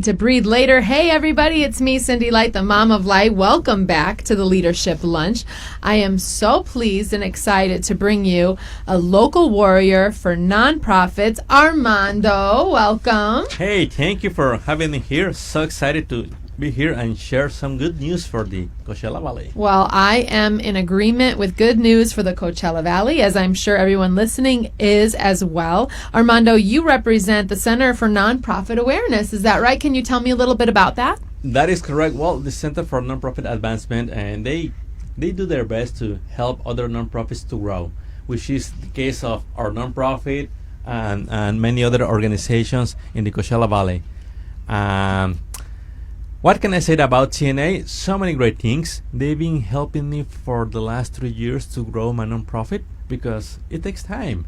to breathe later. Hey, everybody, it's me, Cindy Light, the mom of light. Welcome back to the Leadership Lunch. I am so pleased and excited to bring you a local warrior for nonprofits, Armando. Welcome. Hey, thank you for having me here. So excited to be here and share some good news for the Coachella Valley. Well, I am in agreement with good news for the Coachella Valley, as I'm sure everyone listening is as well. Armando, you represent the Center for Nonprofit Awareness. Is that right? Can you tell me a little bit about that? That is correct. Well, the Center for Nonprofit Advancement, and they do their best to help other nonprofits to grow, which is the case of our nonprofit and many other organizations in the Coachella Valley. What can I say about TNA? So many great things. They've been helping me for the last 3 years to grow my nonprofit because it takes time.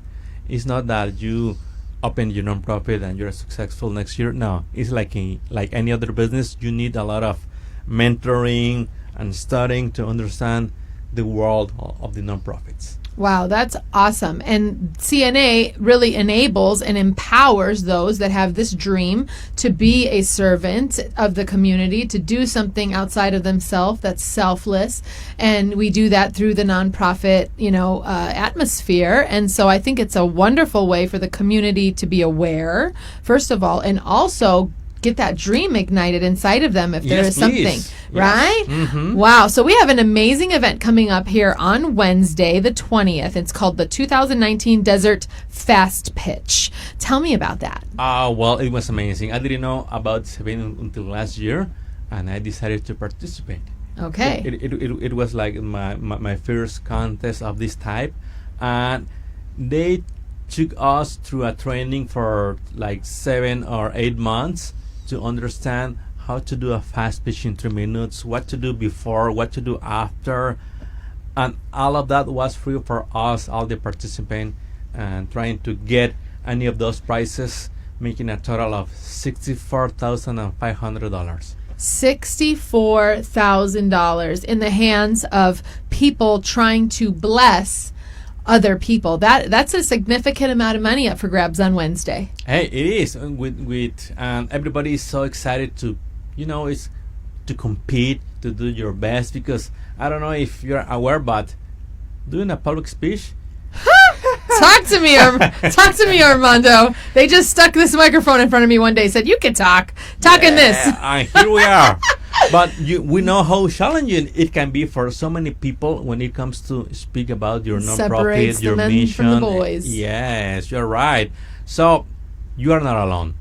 It's not that you open your nonprofit and you're successful next year. No, it's like any other business. You need a lot of mentoring and studying to understand the world of the nonprofits. Wow, that's awesome. And CNA really enables and empowers those that have this dream to be a servant of the community, to do something outside of themselves that's selfless. And we do that through the nonprofit, atmosphere. And so I think it's a wonderful way for the community to be aware, first of all, and also get that dream ignited inside of them if there is something, right? Mm-hmm. Wow. So we have an amazing event coming up here on Wednesday, the 20th. It's called the 2019 Desert Fast Pitch. Tell me about that. Well, it was amazing. I didn't know about this event until last year, and I decided to participate. Okay. It was like my first contest of this type, and they took us through a training for like 7 or 8 months to understand how to do a fast pitch in 3 minutes, what to do before, what to do after, and all of that was free for us, all the participants, and trying to get any of those prizes, making a total of $64,500. $64,000 in the hands of people trying to bless other people. That's a significant amount of money up for grabs on Wednesday. Hey, it is. With everybody is so excited to, it's to compete, to do your best, because I don't know if you're aware, but doing a public speech. Talk to me, Armando. They just stuck this microphone in front of me one day, said, "You can talk in this." And here we are. But we know how challenging it can be for so many people when it comes to speak about your nonprofit, your mission. From the boys. Yes, you're right. So you are not alone.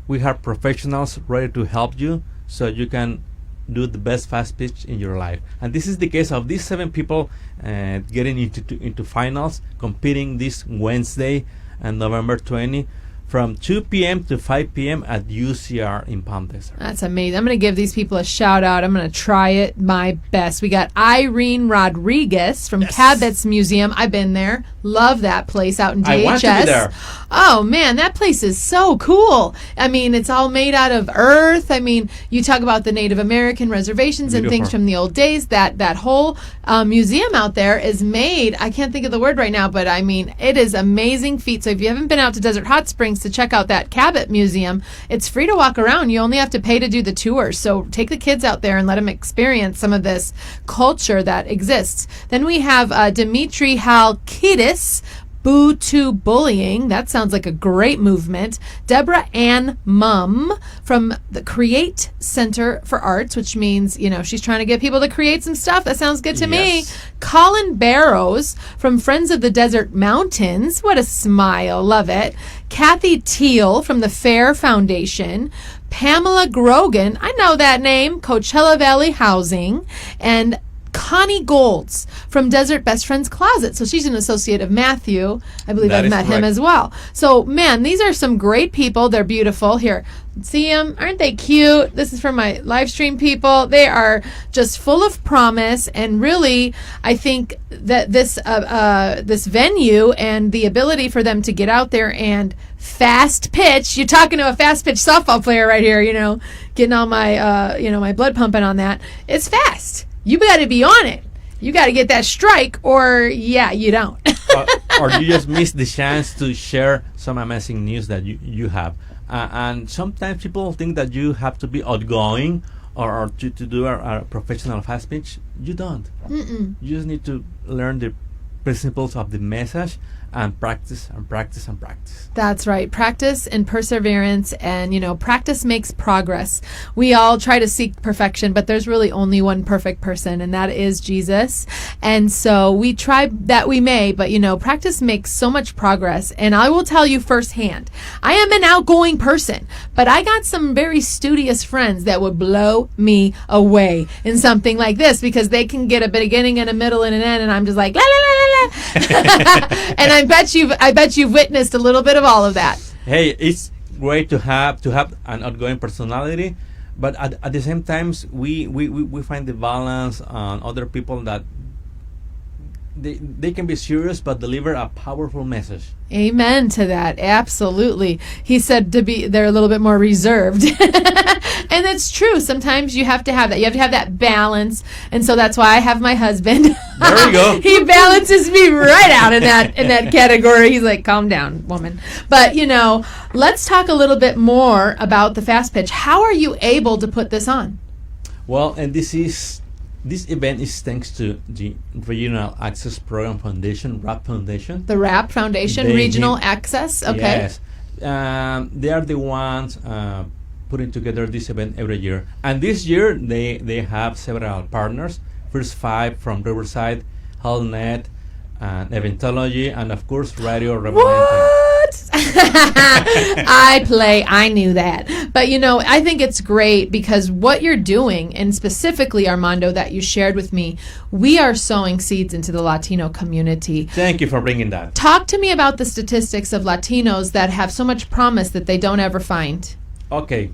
We have professionals ready to help you so you can do the best fast pitch in your life. And this is the case of these 7 people getting into finals, competing this Wednesday and November 20. From 2 p.m. to 5 p.m. at UCR in Palm Desert. That's amazing. I'm going to give these people a shout out. I'm going to try it my best. We got Irene Rodriguez from Cabot's Museum. I've been there. Love that place out in DHS. I want to be there. Oh, man, that place is so cool. I mean, it's all made out of earth. I mean, you talk about the Native American reservations and things from the old days. That whole museum out there is made, I can't think of the word right now, but I mean, it is amazing feat. So if you haven't been out to Desert Hot Springs to check out that Cabot Museum, it's free to walk around. You only have to pay to do the tours. So take the kids out there and let them experience some of this culture that exists. Then we have Dimitri Halkidis, Boo to Bullying. That sounds like a great movement. Deborah Ann Mum from the Create Center for Arts, which means, she's trying to get people to create some stuff. That sounds good to me. Colin Barrows from Friends of the Desert Mountains. What a smile. Love it. Kathy Teal from the Fair Foundation. Pamela Grogan, I know that name, Coachella Valley Housing. And Connie Golds from Desert Best Friends Closet. So she's an associate of Matthew. I believe I've met him as well. So, man, these are some great people. They're beautiful. Here, see them? Aren't they cute? This is from my live stream people. They are just full of promise. And really, I think that this venue and the ability for them to get out there and fast pitch. You're talking to a fast pitch softball player right here, getting all my, my blood pumping on that. It's fast. You got to be on it. You got to get that strike, or you don't. or you just miss the chance to share some amazing news that you have. And sometimes people think that you have to be outgoing or to do a professional fast speech. You don't. Mm-mm. You just need to learn the principles of the message and practice and practice and practice. That's right. Practice and perseverance, and practice makes progress. We all try to seek perfection, but there's really only one perfect person, and that is Jesus. And so we try that we may, but practice makes so much progress. And I will tell you firsthand, I am an outgoing person, but I got some very studious friends that would blow me away in something like this, because they can get a beginning and a middle and an end, and I'm just like la la la la la. And I bet you've witnessed a little bit of all of that. Hey, it's great to have an outgoing personality, but at the same time, we find the balance on other people that they can be serious but deliver a powerful message. Amen to that. Absolutely. He said they're a little bit more reserved. And it's true. Sometimes you have to have that. You have to have that balance. And so that's why I have my husband. There you go. He balances me right out in that category. He's like, calm down, woman. But, let's talk a little bit more about the fast pitch. How are you able to put this on? Well, and this event is thanks to the Regional Access Program Foundation, RAP Foundation. The RAP Foundation, Regional Access, okay. Yes. They are the ones putting together this event every year. And this year, they have several partners. First 5 from Riverside, HealthNet, and Eventology, and of course, Radio Remanente. What? I knew that. But I think it's great because what you're doing, and specifically Armando, that you shared with me, we are sowing seeds into the Latino community. Thank you for bringing that. Talk to me about the statistics of Latinos that have so much promise that they don't ever find. Okay.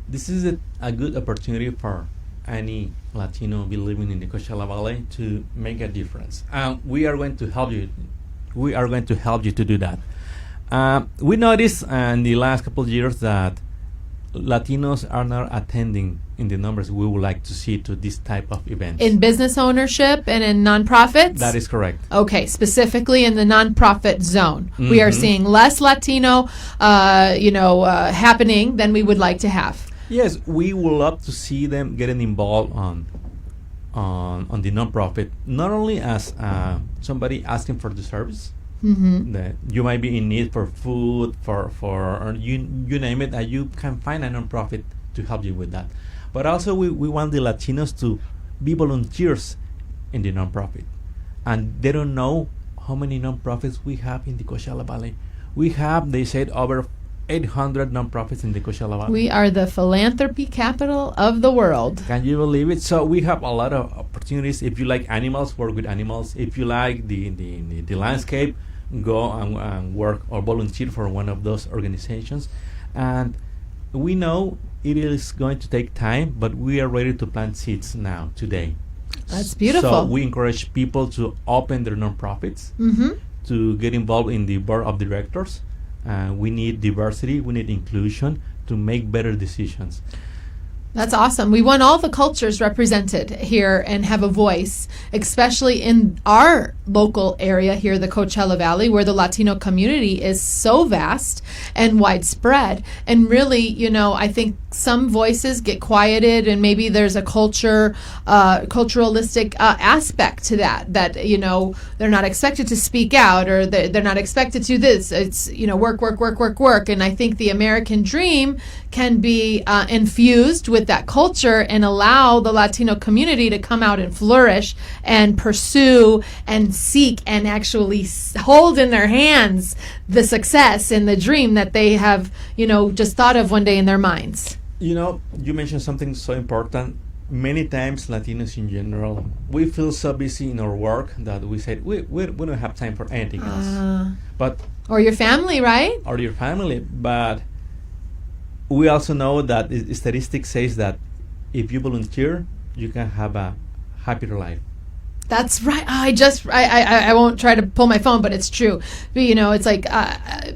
This is a good opportunity for any Latino be living in the Coachella Valley to make a difference. We are going to help you. We are going to help you to do that. We noticed in the last couple of years that Latinos are not attending in the numbers we would like to see to this type of events. In business ownership and in nonprofits? That is correct. Okay, specifically in the nonprofit zone. Mm-hmm. We are seeing less Latino, happening than we would like to have. Yes, we would love to see them getting involved on the nonprofit, not only as somebody asking for the service. Mm-hmm. That you might be in need for food, for or you name it, and you can find a nonprofit to help you with that. But also we want the Latinos to be volunteers in the nonprofit. And they don't know how many nonprofits we have in the Coachella Valley. We have, they said, over 800 nonprofits in the Coachella Valley. We are the philanthropy capital of the world. Can you believe it? So we have a lot of opportunities. If you like animals, work with animals. If you like the landscape, go and work or volunteer for one of those organizations. And we know it is going to take time, but we are ready to plant seeds now, today. That's beautiful. So we encourage people to open their nonprofits, to get involved in the board of directors. We need diversity, we need inclusion to make better decisions. That's awesome. We want all the cultures represented here and have a voice, especially in our local area here, the Coachella Valley, where the Latino community is so vast and widespread. And really, I think some voices get quieted, and maybe there's a culturalistic aspect to that, they're not expected to speak out, or they're not expected to do this. It's, work. And I think the American dream can be infused with that culture and allow the Latino community to come out and flourish and pursue and seek and actually hold in their hands the success and the dream that they have, just thought of one day in their minds. You mentioned something so important. Many times Latinos in general, we feel so busy in our work that we said we don't have time for anything else. Or your family, right? Or your family. But we also know that statistics says that if you volunteer, you can have a happier life. That's right. I won't try to pull my phone, but it's true. But, it's like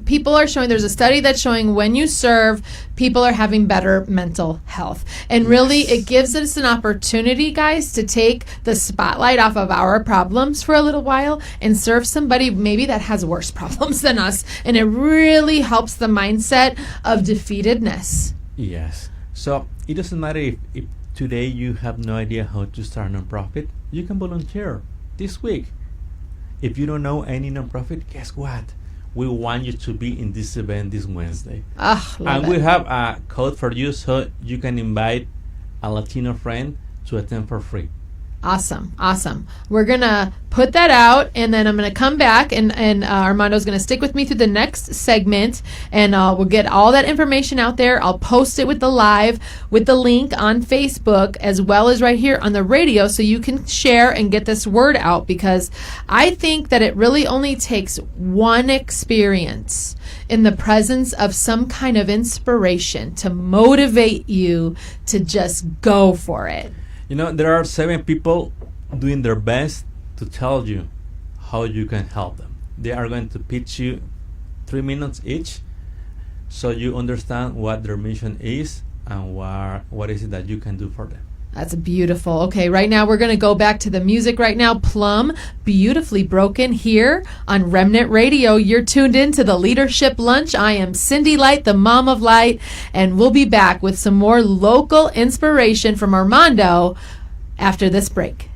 people are showing, there's a study that's showing when you serve, people are having better mental health. And really, it gives us an opportunity, guys, to take the spotlight off of our problems for a little while and serve somebody maybe that has worse problems than us. And it really helps the mindset of defeatedness. Yes. So it doesn't matter if today you have no idea how to start a nonprofit. You can volunteer this week. If you don't know any nonprofit, guess what? We want you to be in this event this Wednesday. And we have a code for you so you can invite a Latino friend to attend for free. Awesome. We're going to put that out, and then I'm going to come back, and Armando's going to stick with me through the next segment, and we'll get all that information out there. I'll post it with the live, with the link on Facebook, as well as right here on the radio, so you can share and get this word out, because I think that it really only takes one experience in the presence of some kind of inspiration to motivate you to just go for it. There are 7 people doing their best to tell you how you can help them. They are going to pitch you 3 minutes each so you understand what their mission is and what is it that you can do for them. That's beautiful. Okay, right now we're going to go back to the music right now. Plum, Beautifully Broken, here on Remnant Radio. You're tuned in to the Leadership Lunch. I am Cindy Light, the Mom of Light, and we'll be back with some more local inspiration from Armando after this break.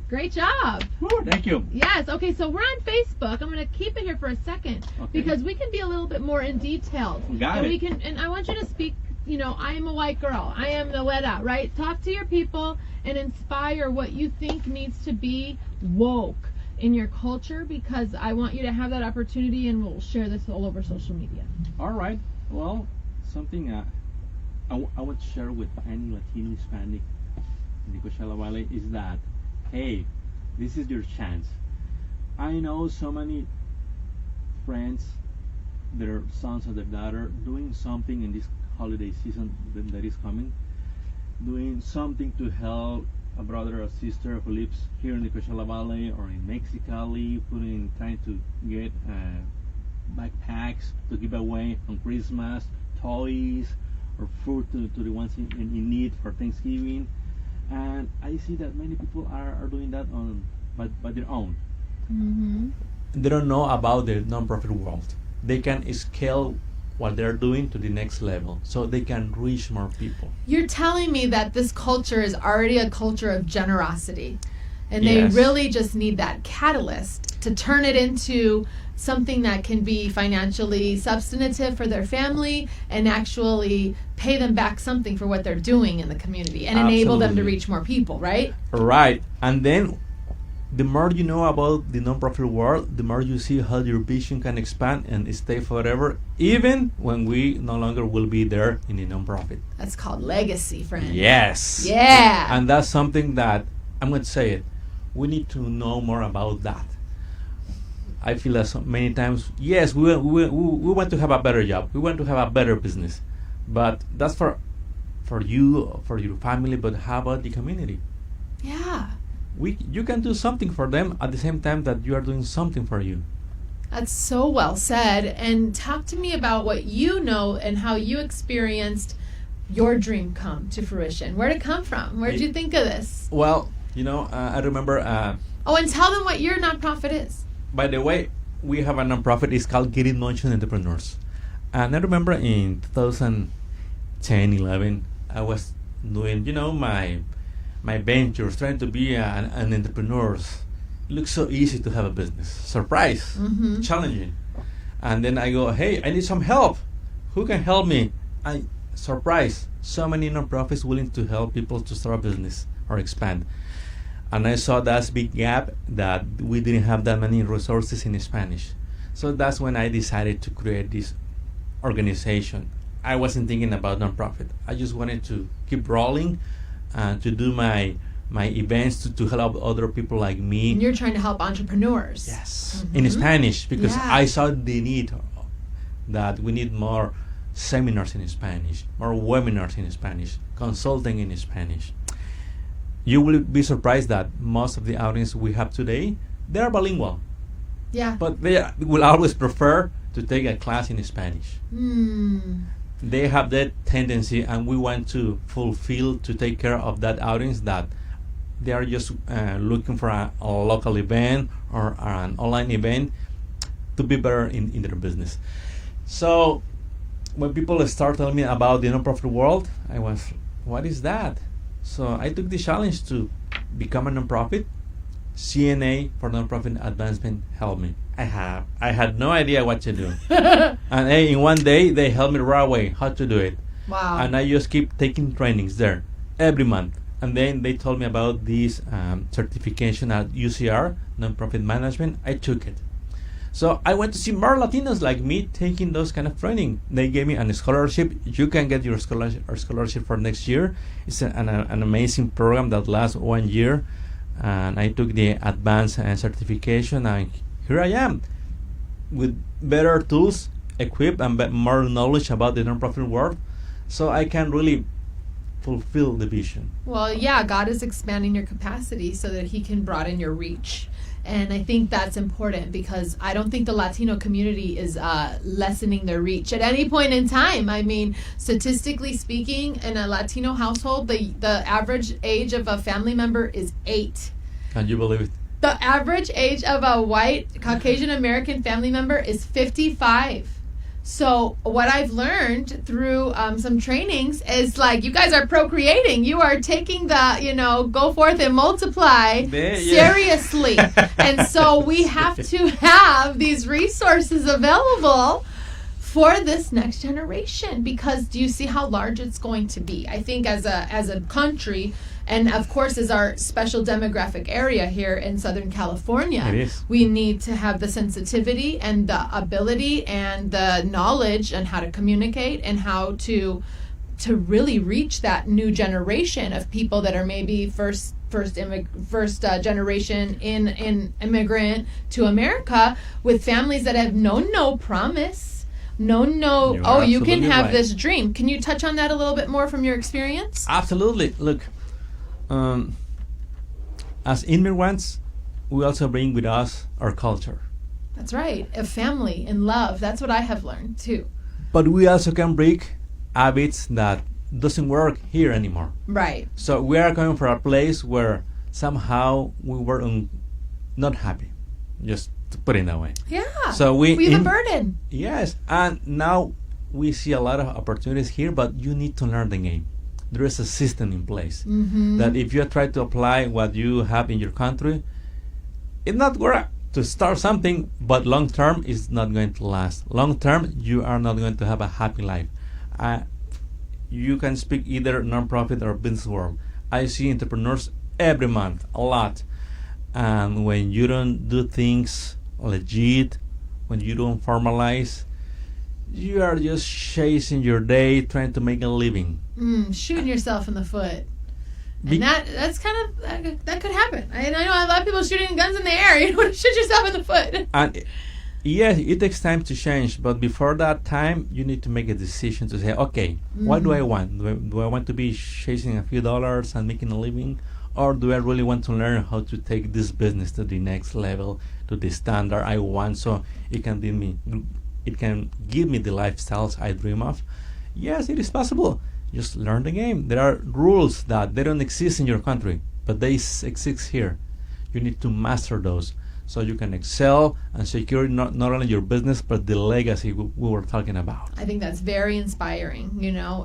Great job. Ooh, thank you. Yes. Okay, so we're on Facebook. I'm going to keep it here for a second because we can be a little bit more in detail. Got it. And I want you to speak. I am a white girl. I am the Weda, right? Talk to your people and inspire what you think needs to be woke in your culture, because I want you to have that opportunity, and we'll share this all over social media. All right. Well, something I would share with any Latino, Hispanic in the Coachella Valley is that, hey, this is your chance. I know so many friends, their sons or their daughter, doing something in this holiday season that is coming, doing something to help a brother or sister who lives here in the Coachella Valley or in Mexicali, trying to get backpacks to give away on Christmas, toys or food to the ones in need for Thanksgiving. And I see that many people are doing that by their own. Mm-hmm. They don't know about the nonprofit world. They can scale what they're doing to the next level so they can reach more people. You're telling me that this culture is already a culture of generosity, and Yes. they really just need that catalyst to turn it into something that can be financially substantive for their family and actually pay them back something for what they're doing in the community and enable them to Absolutely. reach more people, right? Right. And then the more you know about the nonprofit world, the more you see how your vision can expand and stay forever, even when we no longer will be there in the nonprofit. That's called legacy, friend. Yes. Yeah. And that's something that, I'm going to say it, we need to know more about that. I feel that so many times, yes, we want to have a better job. We want to have a better business. But that's for you, for your family, but how about the community? Yeah. You can do something for them at the same time that you are doing something for you. That's so well said. And talk to me about what you know and how you experienced your dream come to fruition. Where'd it come from? Where'd you think of this? Well, I remember, Oh, and tell them what your nonprofit is. by the way, we have a nonprofit. It's called Get in Motion Entrepreneurs. And I remember in 2010, 11, I was doing, my ventures, trying to be an entrepreneur. It looks so easy to have a business. Surprise, challenging. And then I go, hey, I need some help. Who can help me? Surprise, so many nonprofits willing to help people to start a business or expand. And I saw that big gap that we didn't have that many resources in Spanish. So that's when I decided to create this organization. I wasn't thinking about nonprofit. I just wanted to keep rolling and to do my events to help other people like me. And you're trying to help entrepreneurs. Yes, in Spanish, because Yeah. I saw the need that we need more seminars in Spanish, more webinars in Spanish, consulting in Spanish. you will be surprised that most of the audience we have today, they are bilingual, Yeah. but they will always prefer to take a class in Spanish. They have that tendency, and we want to fulfill, to take care of that audience that they are just looking for a local event or an online event to be better in their business. So when people start telling me about the nonprofit world, I was, what is that? So I took the challenge to become a nonprofit. CNA for Nonprofit Advancement helped me. I had no idea what to do. And in one day, they helped me right away how to do it. Wow. And I just keep taking trainings there every month. And then they told me about this certification at UCR, Nonprofit Management. I took it. So I went to see more Latinos like me taking those kind of training. They gave me a scholarship. You can get your scholarship for next year. It's an amazing program that lasts 1 year. And I took the advanced certification, and here I am with better tools, equipped, and more knowledge about the nonprofit world, so I can really fulfill the vision. Well, yeah, God is expanding your capacity so that He can broaden your reach. And I think that's important, because I don't think the Latino community is lessening their reach at any point in time. I mean, statistically speaking, in a Latino household, the average age of a family member is 8. Can you believe it? The average age of a white Caucasian American family member is 55. So what I've learned through some trainings is, like, you guys are procreating. You are taking the, go forth and multiply seriously. And so we have to have these resources available for this next generation, because do you see how large it's going to be? I think as a country, and of course as our special demographic area here in Southern California, we need to have the sensitivity and the ability and the knowledge on how to communicate and how to really reach that new generation of people that are maybe first generation in immigrant to America, with families that have known no promise. You can have this dream. Can you touch on that a little bit more from your experience? Absolutely. Look, as immigrants, we also bring with us our culture. That's right. A family and love. That's what I have learned too. But we also can break habits that doesn't work here anymore. Right. So we are coming from a place where somehow we were not happy. Just to put it that way. Yeah. So we have a burden. Yes. And now we see a lot of opportunities here, but you need to learn the game. There is a system in place that if you try to apply what you have in your country, it's not going to start something, but long term it's not going to last. Long term, you are not going to have a happy life. You can speak either nonprofit or business world. I see entrepreneurs every month, a lot. And when you don't do things legit, when you don't formalize, you are just chasing your day, trying to make a living. Shooting yourself in the foot. And that's kind of, that could happen. I know a lot of people shooting guns in the air. You don't want to shoot yourself in the foot. And yes, it takes time to change, but before that time, you need to make a decision to say, okay, what do I want? Do I want to be chasing a few dollars and making a living? Or do I really want to learn how to take this business to the next level, to the standard I want, so it can give me the lifestyles I dream of? Yes, it is possible. Just learn the game. There are rules that they don't exist in your country, but they exist here. You need to master those so you can excel and secure not only your business, but the legacy we were talking about. I think that's very inspiring,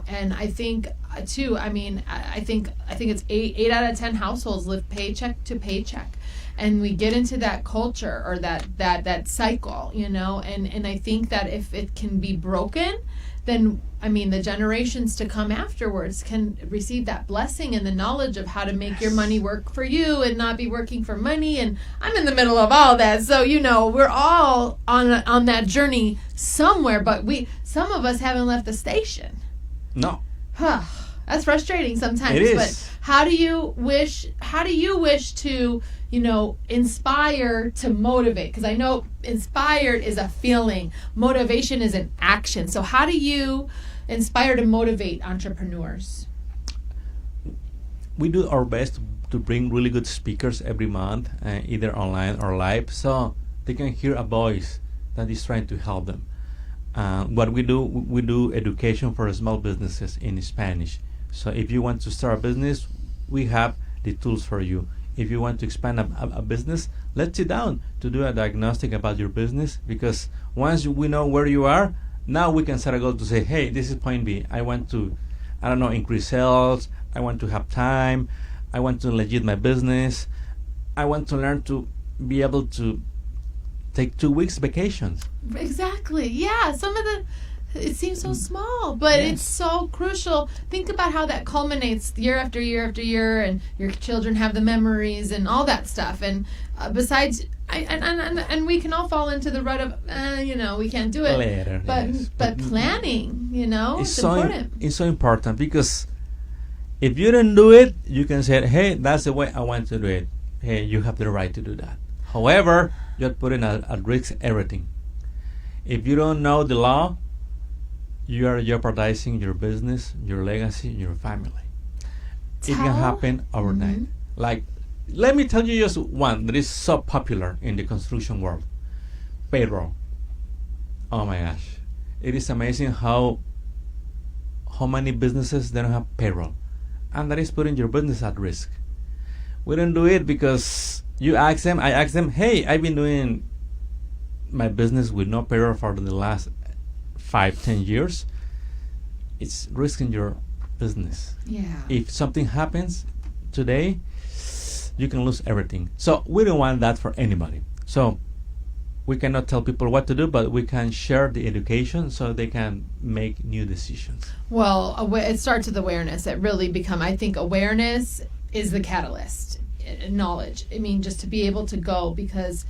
and I think too, I think it's 8 out of 10 households live paycheck to paycheck. And we get into that culture or that cycle, and I think that if it can be broken, then the generations to come afterwards can receive that blessing and the knowledge of how to make your money work for you and not be working for money. And I'm in the middle of all that, so we're all on that journey somewhere, but some of us haven't left the station. No. That's frustrating sometimes. It is. But how do you wish to inspire to motivate? Because I know inspired is a feeling, motivation is an action. So how do you inspire to motivate entrepreneurs? we do our best to bring really good speakers every month, either online or live, so they can hear a voice that is trying to help them. What we do education for small businesses in Spanish. So if you want to start a business, we have the tools for you. If you want to expand a business, let's sit down to do a diagnostic about your business, because once we know where you are, now we can set a goal to say, hey, this is point B. I want to, increase sales. I want to have time. I want to legit my business. I want to learn to be able to take 2 weeks vacations. Exactly. Yeah. It seems so small, but Yes. it's so crucial. Think about how that culminates year after year after year, and your children have the memories and all that stuff. And besides, and we can all fall into the rut of, we can't do it. Later, But yes. but planning, it's important. It's so important, because if you don't do it, you can say, hey, that's the way I want to do it. Hey, you have the right to do that. However, you're putting at risk everything. If you don't know the law, you are jeopardizing your business, your legacy, your family. It can happen overnight. Like, let me tell you just one that is so popular in the construction world. Payroll. Oh my gosh. It is amazing how many businesses they don't have payroll. And that is putting your business at risk. We don't do it because I ask them, hey, I've been doing my business with no payroll for the last 5-10 years. It's risking your business. Yeah. If something happens today, you can lose everything. So we don't want that for anybody. So we cannot tell people what to do, but we can share the education so they can make new decisions. Well, it starts with awareness. It really I think awareness is the catalyst. Knowledge. I mean, just to be able to go, because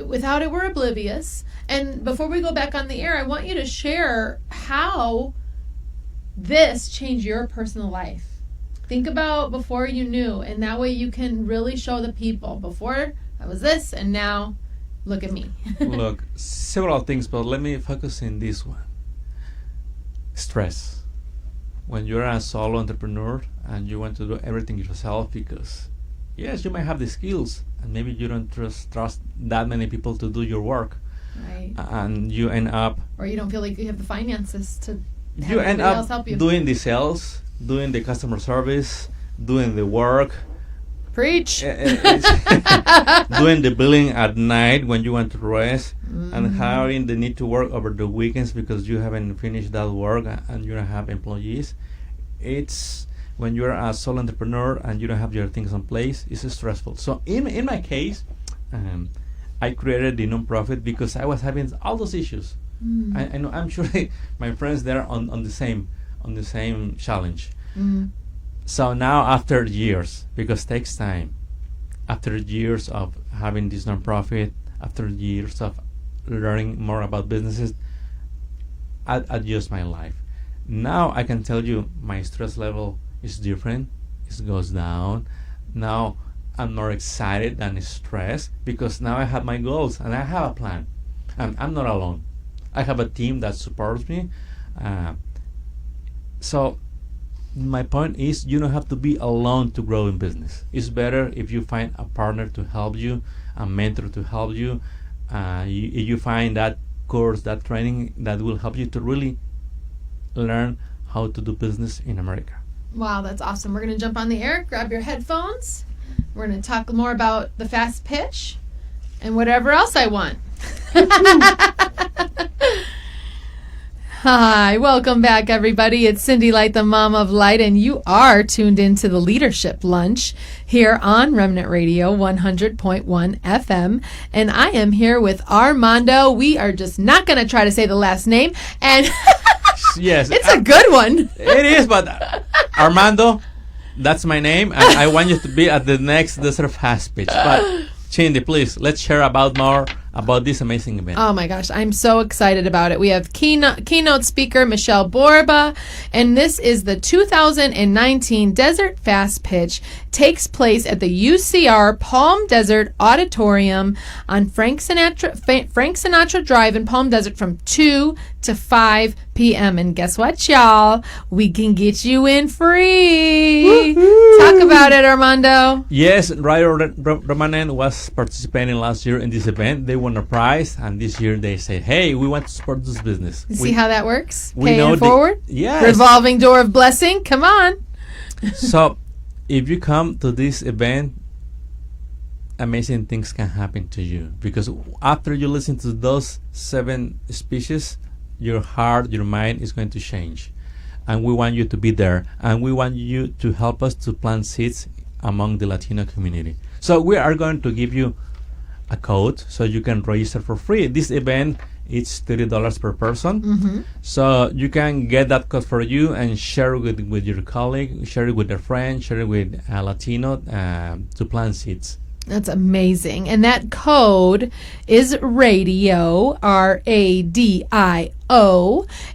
without it, we're oblivious. And before we go back on the air, I want you to share how this changed your personal life. Think about before you knew, and that way you can really show the people, before I was this, and now look at me. Look, several things, but let me focus in this one. Stress. When you're a solo entrepreneur and you want to do everything yourself, because yes, you might have the skills, and maybe you don't trust that many people to do your work, Right. and you end up Or you don't feel like you have the finances to have you end everybody else up help you. doing the sales, doing the customer service, doing the work, Preach. doing the billing at night when you want to rest, and having the need to work over the weekends because you haven't finished that work and you don't have employees. It's when you're a solo entrepreneur and you don't have your things in place, it's stressful. So in my case, I created the nonprofit because I was having all those issues. I know, I'm sure my friends there on the same challenge. So now, after years, because it takes time, after years of having this nonprofit, after years of learning more about businesses, I adjust my life. Now I can tell you my stress level is different. It goes down. Now I'm more excited than stressed because now I have my goals and I have a plan. I'm not alone. I have a team that supports me. So my point is, you don't have to be alone to grow in business. It's better if you find a partner to help you, a mentor to help you. You find that course, that training that will help you to really learn how to do business in America. Wow, that's awesome. We're going to jump on the air, grab your headphones. We're going to talk more about the fast pitch and whatever else I want. Hi, welcome back, everybody. It's Cindy Light, the Mom of Light, and you are tuned into the Leadership Lunch here on Remnant Radio 100.1 FM. And I am here with Armando. We are just not going to try to say the last name, and Yes, it's a good one. It is, but Armando, that's my name, and I want you to be at the next Desert Fast Pitch. But Cindy, please, let's share more about this amazing event. Oh my gosh, I'm so excited about it. We have keynote speaker Michele Borba, and this is the 2019 Desert Fast Pitch. Takes place at the UCR Palm Desert Auditorium on Frank Sinatra Drive in Palm Desert from 2 to 5 p.m. And guess what, y'all? We can get you in free. Woo-hoo. Talk about it, Armando. Yes, Radio Remanente was participating last year in this event. They won a prize, and this year they said, hey, we want to support this business. You see how that works? We know Paying forward? Yes. Revolving door of blessing? Come on. So, if you come to this event, amazing things can happen to you, because after you listen to those 7 speeches, your heart, your mind is going to change, and we want you to be there, and we want you to help us to plant seeds among the Latino community. So we are going to give you a code so you can register for free. This event is $30 per person. Mm-hmm. So you can get that code for you and share it with your colleague, share it with a friend, share it with a Latino to plant seeds. That's amazing. And that code is radio, RADIO.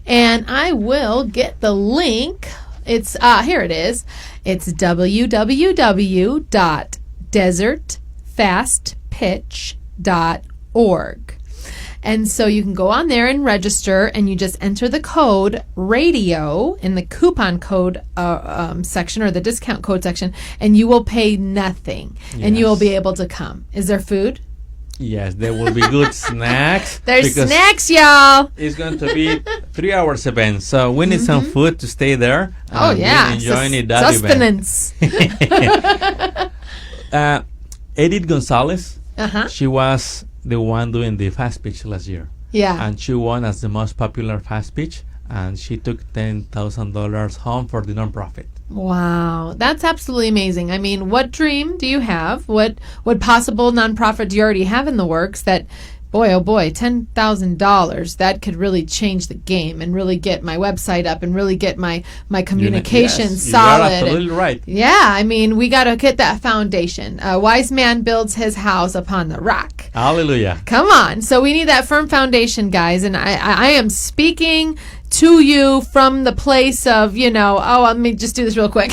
And I will get the link. It's here it is. It's www.desertfastpitch.org. And so you can go on there and register, and you just enter the code radio in the coupon code section, or the discount code section, and you will pay nothing. Yes. And you will be able to come. Is there food? Yes, there will be good snacks. There's snacks, y'all. It's going to be 3 hours event, so we need some food to stay there. Oh yeah, enjoying that sustenance. Edith Gonzalez, Uh-huh. she was the one doing the fast pitch last year. Yeah. And she won as the most popular fast pitch, and she took $10,000 home for the nonprofit. Wow, that's absolutely amazing. I mean, what dream do you have? What possible nonprofit do you already have in the works that, boy, oh boy, $10,000, that could really change the game and really get my website up and really get my communication solid. You're absolutely right. Yeah, I mean, we got to get that foundation. A wise man builds his house upon the rock. Hallelujah. Come on. So we need that firm foundation, guys. And I am speaking to you from the place of, let me just do this real quick.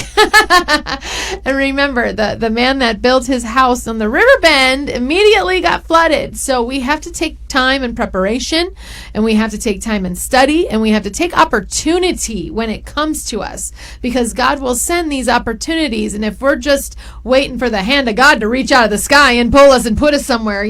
And remember, the man that built his house on the river bend immediately got flooded. So we have to take time and preparation, and we have to take time and study, and we have to take opportunity when it comes to us, because God will send these opportunities. And if we're just waiting for the hand of God to reach out of the sky and pull us and put us somewhere,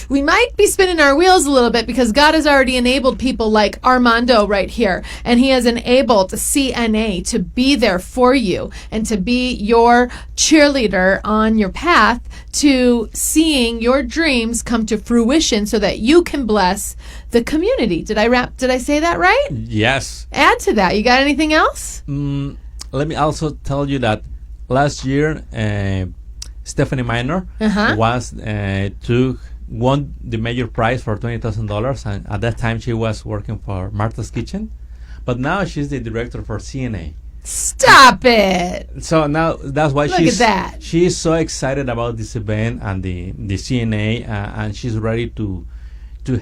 we might be spinning our wheels a little bit, because God has already enabled people like Armando right here, and he has enabled CNA to be there for you and to be your cheerleader on your path to seeing your dreams come to fruition, so that you can bless the community. Did I say that right? Yes. Add to that. You got anything else? Let me also tell you that last year, Stephanie Minor won the major prize for $20,000, and at that time she was working for Martha's Kitchen, but now she's the director for CNA. Stop it! So now that's why Look she's so excited about this event and the CNA, and she's ready to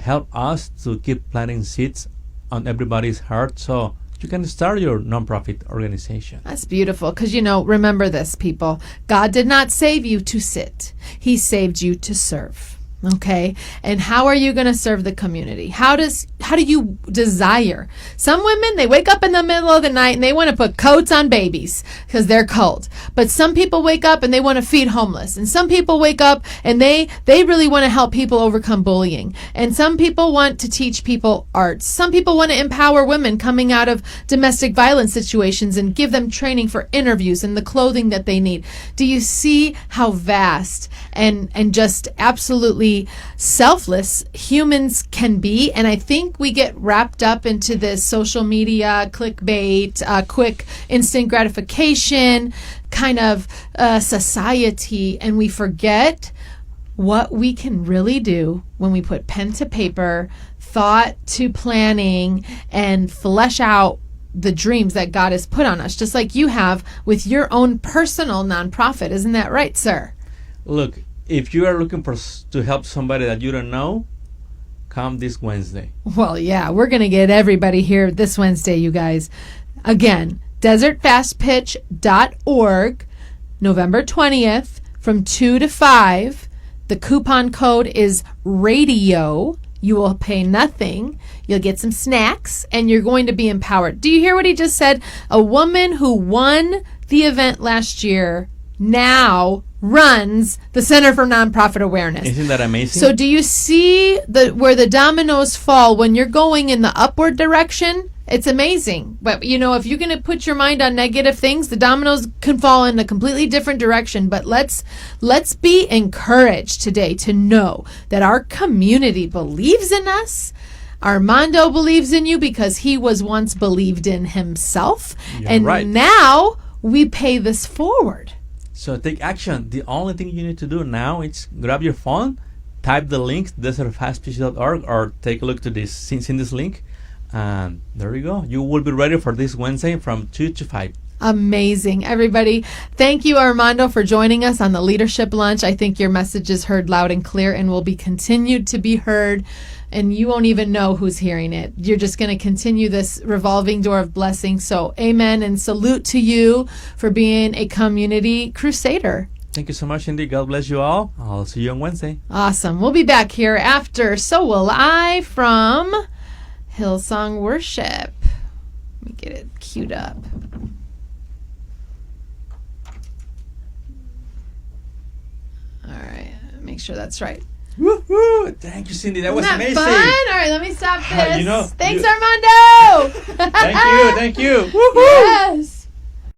help us to keep planting seeds on everybody's heart, so you can start your nonprofit organization. That's beautiful, because remember this, people. God did not save you to sit. He saved you to serve. Okay, and how are you going to serve the community? How do you desire? Some women, they wake up in the middle of the night and they want to put coats on babies because they're cold. But some people wake up and they want to feed homeless, and some people wake up and they really want to help people overcome bullying, and some people want to teach people arts. Some people want to empower women coming out of domestic violence situations and give them training for interviews and the clothing that they need. Do you see how vast and just absolutely selfless humans can be? And I think we get wrapped up into this social media, clickbait, quick instant gratification kind of society, and we forget what we can really do when we put pen to paper, thought to planning, and flesh out the dreams that God has put on us, just like you have with your own personal nonprofit. Isn't that right, sir? Look, if you are looking to help somebody that you don't know, come this Wednesday. Well, yeah, we're going to get everybody here this Wednesday, you guys. Again, desertfastpitch.org, November 20th from 2 to 5. The coupon code is radio, You will pay nothing. You'll get some snacks, and you're going to be empowered. Do you hear what he just said? A woman who won the event last year now runs the Center for Nonprofit Awareness. Isn't that amazing? So do you see where the dominoes fall when you're going in the upward direction? It's amazing. But, if you're going to put your mind on negative things, the dominoes can fall in a completely different direction. But let's be encouraged today to know that our community believes in us. Armando believes in you because he was once believed in himself. And now we pay this forward. So take action. The only thing you need to do now is grab your phone, type the link, desertfastpeace.org, or take a look to this, in this link. And there you go. You will be ready for this Wednesday from 2 to 5. Amazing. Everybody, thank you, Armando, for joining us on the Leadership Lunch. I think your message is heard loud and clear and will be continued to be heard. And you won't even know who's hearing it. You're just going to continue this revolving door of blessing. So amen and salute to you for being a community crusader. Thank you so much, Indy. God bless you all. I'll see you on Wednesday. Awesome. We'll be back here after So Will I from Hillsong Worship. Let me get it queued up. All right. Make sure that's right. Woo-hoo! Thank you, Cindy. That was amazing. Fun? All right, let me stop this. You know, Thanks, Armando. Thank you. Woo-hoo! Yes.